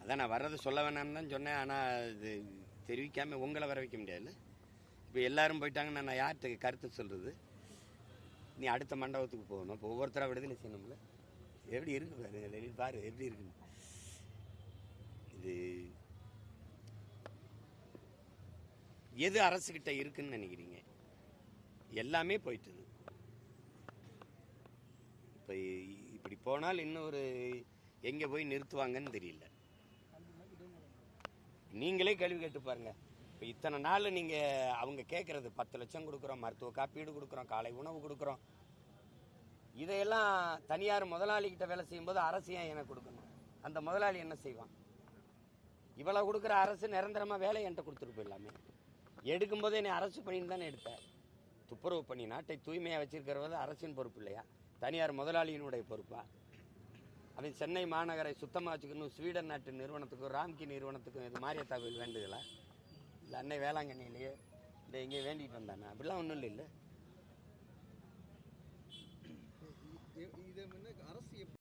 அதான் நான் வர்றது சொல்ல வேணாம்னு தான் சொன்னேன். ஆனால் இது தெரிவிக்காமல் உங்களை வர வைக்க முடியாதுல்ல. இப்போ எல்லாரும் போயிட்டாங்கன்னா நான் யார்கிட்ட கருத்து சொல்கிறது? நீ அடுத்த மண்டபத்துக்கு போகணும். இப்போ ஒவ்வொருத்தராக விடுதலை செய்யணும்ல. எப்படி இருக்கு பாரு, பாரு எப்படி இருக்குன்னு. இது எது அரசுகிட்ட இருக்குன்னு நினைக்கிறீங்க? எல்லாமே போயிட்டுது. இப்போ இப்படி போனால் இன்னும் ஒரு எங்கே போய் நிறுத்துவாங்கன்னு தெரியல. நீங்களே கேள்வி கேட்டு பாருங்க. இப்போ இத்தனை நாள் நீங்கள் அவங்க கேட்குறது 10 லட்சம் கொடுக்குறோம், மருத்துவ காப்பீடு கொடுக்குறோம், காலை உணவு கொடுக்குறோம். இதையெல்லாம் தனியார் முதலாளிகிட்ட வேலை செய்யும்போது அரசு ஏன் எனக்கு கொடுக்கணும்? அந்த முதலாளி என்ன செய்வான்? இவ்வளோ கொடுக்குற அரசு நிரந்தரமாக வேலை என்கிட்ட கொடுத்துட்டு போயிடலாமே. எடுக்கும்போதே என்னை அரசு பண்ணின்னு தானே எடுத்தேன். துப்புரவு பண்ணி நாட்டை தூய்மையாக வச்சிருக்கிறது அரசின் பொறுப்பு இல்லையா? தனியார் முதலாளியினுடைய பொறுப்பா? அவன் சென்னை மாநகரை சுத்தமாக வச்சுக்கணும் ஸ்வீடன் நாட்டு நிறுவனத்துக்கும் ராம்கி நிறுவனத்துக்கும் இது மாரியத்தா கோயில் வேண்டுதலா? இல்லை அன்னை வேளாங்கண்ணிலேயே இந்த எங்கேயும் வேண்டிட்டு வந்தானே? அப்படிலாம் ஒன்றும் இல்லை.